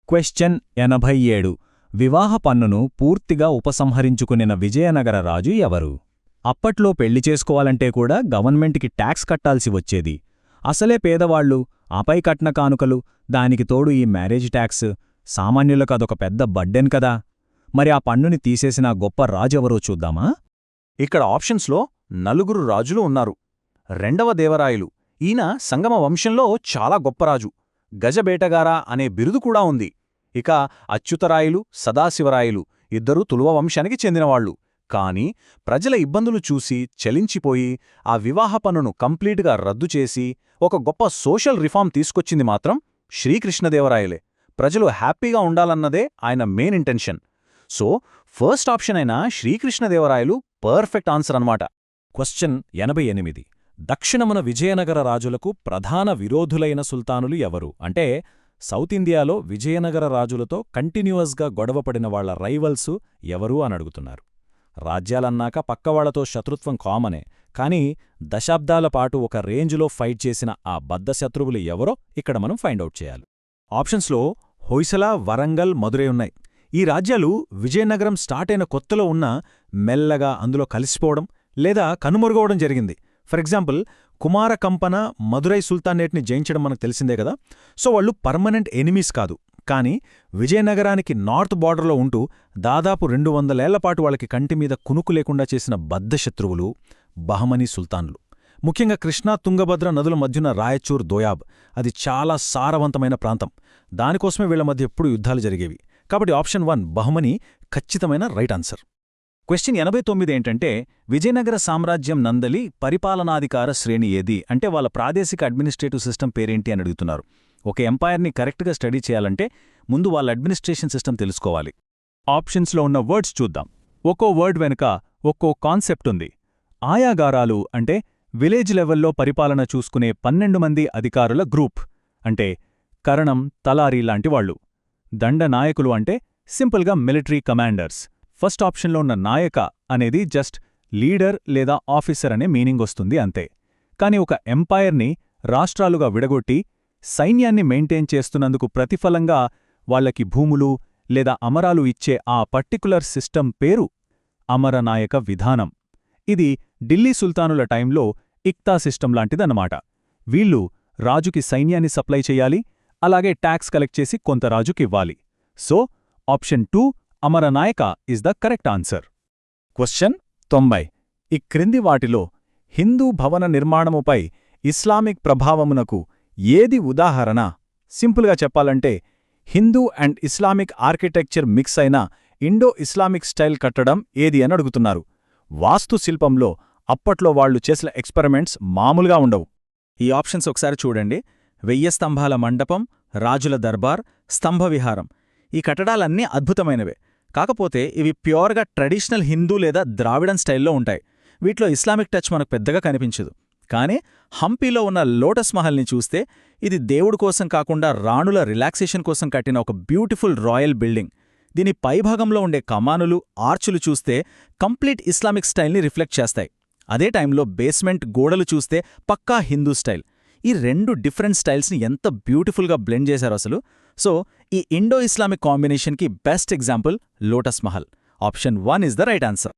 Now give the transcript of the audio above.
Question 87 వివాహ పన్నును పూర్తిగా ఉపసంహరించుకునిన విజయనగర రాజు ఎవరు? అప్పట్లో పెళ్లి చేసుకోవాలంటే కూడా గవర్నమెంట్కి ట్యాక్స్ కట్టాల్సి వచ్చేది. అసలే పేదవాళ్లు, ఆపై కట్న కానుకలు, దానికి తోడు ఈ మ్యారేజ్ ట్యాక్స్, సామాన్యులకదొక పెద్ద బడ్డెన్ కదా. మరి ఆ పన్నుని తీసేసిన గొప్ప రాజెవరో చూద్దామా? ఇక్కడ ఆప్షన్స్లో నలుగురు రాజులు ఉన్నారు. రెండవ దేవరాయలు, ఈయన సంగమ వంశంలో చాలా గొప్పరాజు. గజబేటగారా అనే బిరుదు కూడా ఉంది. ఇక అచ్యుతరాయలు, సదాశివరాయలు ఇద్దరూ తులువ వంశానికి చెందినవాళ్లు. కాని ప్రజల ఇబ్బందులు చూసి చలించిపోయి ఆ వివాహ పన్నును కంప్లీట్గా రద్దు చేసి ఒక గొప్ప సోషల్ రిఫార్మ్ తీసుకొచ్చింది మాత్రం శ్రీకృష్ణదేవరాయలే. ప్రజలు హ్యాపీగా ఉండాలన్నదే ఆయన main intention. So first option అయిన శ్రీకృష్ణదేవరాయలు పర్ఫెక్ట్ ఆన్సర్ అన్నమాట. క్వశ్చన్ 88 దక్షిణమున విజయనగర రాజులకు ప్రధాన విరోధులైన సుల్తానులు ఎవరు? అంటే సౌత్ ఇండియాలో విజయనగర రాజులతో కంటిన్యూయస్గా గొడవపడిన వాళ్ల రైవల్సు ఎవరు అని అడుగుతున్నారు. రాజ్యాలన్నాక పక్కవాళ్లతో శత్రుత్వం కామనే, కానీ దశాబ్దాల పాటు ఒక రేంజ్లో ఫైట్ చేసిన ఆ బద్ధశత్రువులు ఎవరో ఇక్కడ మనం ఫైండౌట్ చేయాలి. ఆప్షన్స్లో హొయ్సల, వరంగల్, మదురై ఉన్నాయి. ఈ రాజ్యాలు విజయనగరం స్టార్ట్ అయిన కొత్తలో ఉన్న మెల్లగా అందులో కలిసిపోవడం లేదా కనుమరుగవడం జరిగింది. ఫర్ ఎగ్జాంపుల్, కుమార కంపన మదురై సుల్తానేట్ని జయించడం మనకు తెలిసిందే కదా. సో వాళ్ళు పర్మనెంట్ ఎనిమీస్ కాదు, కానీ విజయనగరానికి నార్త్ బార్డర్లో ఉంటూ దాదాపు 200 ఏళ్లపాటు వాళ్ళకి కంటిమీద కునుకు లేకుండా చేసిన బద్ధశత్రువులు బహమనీ సుల్తాన్లు. ముఖ్యంగా కృష్ణా, తుంగభద్ర నదుల మధ్యన రాయచూర్, దోయాబ్ అది చాలా సారవంతమైన ప్రాంతం. దానికోసమే వీళ్ల మధ్య ఎప్పుడూ యుద్ధాలు జరిగేవి. కాబట్టి ఆప్షన్ 1 బహమనీ ఖచ్చితమైన రైట్ ఆన్సర్. క్వశ్చన్ 89 ఏంటంటే విజయనగర సామ్రాజ్యం నందలి పరిపాలనాధికార శ్రేణి ఏది? అంటే వాళ్ళ ప్రాదేశిక అడ్మినిస్ట్రేటివ్ సిస్టమ్ పేరేంటి అని అడుగుతున్నారు. ఒక ఎంపైర్ని కరెక్ట్గా స్టడీ చేయాలంటే ముందు వాళ్ళ అడ్మినిస్ట్రేషన్ సిస్టమ్ తెలుసుకోవాలి. ఆప్షన్స్లో ఉన్న వర్డ్స్ చూద్దాం. ఒక్కో వర్డ్ వెనుక ఒక్కో కాన్సెప్ట్ ఉంది. ఆయాగారాలు అంటే విలేజ్ లెవెల్లో పరిపాలన చూసుకునే 12 మంది అధికారుల గ్రూప్, అంటే కరణం, తలారీ లాంటి వాళ్ళు. దండనాయకులు అంటే సింపుల్గా మిలిటరీ కమాండర్స్. ఫస్ట్ ఆప్షన్లో ఉన్న నాయక అనేది జస్ట్ లీడర్ లేదా ఆఫీసర్ అనే మీనింగ్ వస్తుంది అంతే. కాని ఒక ఎంపైర్ని రాష్ట్రాలుగా విడగొట్టి సైన్యాన్ని మెయింటైన్ చేస్తున్నందుకు ప్రతిఫలంగా వాళ్లకి భూములు లేదా అమరాలు ఇచ్చే ఆ పర్టిక్యులర్ సిస్టమ్ పేరు అమరనాయక విధానం. ఇది ఢిల్లీ సుల్తానుల టైంలో ఇక్తా సిస్టమ్ లాంటిదన్నమాట. వీళ్ళు రాజుకి సైన్యాన్ని సప్లై చెయ్యాలి, అలాగే ట్యాక్స్ కలెక్ట్ చేసి కొంత రాజుకివ్వాలి. So option 2 Amaranayaka is the correct answer. Question 90 ఈ క్రింది వాటిలో హిందూ భవన నిర్మాణముపై ఇస్లామిక్ ప్రభావమునకు ఏది ఉదాహరణ? సింపుల్గా చెప్పాలంటే Hindu and Islamic architecture mix అయిన ఇండో ఇస్లామిక్ స్టైల్ కట్టడం ఏది అని అడుగుతున్నారు. వాస్తుశిల్పంలో అప్పట్లో వాళ్లు చేసిన ఎక్స్పెరిమెంట్స్ మామూలుగా ఉండవు. ఈ ఆప్షన్స్ ఒకసారి చూడండి. 1000 స్తంభాల మండపం, రాజుల దర్బార్, స్తంభవిహారం. ఈ కట్టడాలన్నీ అద్భుతమైనవే. కాకపోతే ఇవి ప్యూర్గా ట్రెడిషనల్ హిందూ లేదా ద్రావిడన్ స్టైల్లో ఉంటాయి. వీటిలో ఇస్లామిక్ టచ్ మనకు పెద్దగా కనిపించదు. కానీ హంపీలో ఉన్న లోటస్ మహల్ని చూస్తే ఇది దేవుడి కోసం కాకుండా రాణుల రిలాక్సేషన్ కోసం కట్టిన ఒక బ్యూటిఫుల్ రాయల్ బిల్డింగ్. దీని పైభాగంలో ఉండే కమానులు, ఆర్చులు చూస్తే కంప్లీట్ ఇస్లామిక్ స్టైల్ని రిఫ్లెక్ట్ చేస్తాయి. అదే టైంలో బేస్మెంట్ గోడలు చూస్తే పక్కా హిందూ స్టైల్. ఈ 2 డిఫరెంట్ స్టైల్స్ని ఎంత బ్యూటిఫుల్గా బ్లెండ్ చేశారు అసలు. సో ఈ ఇండో ఇస్లామిక్ కాంబినేషన్కి best example Lotus Mahal. Option 1 is the right answer.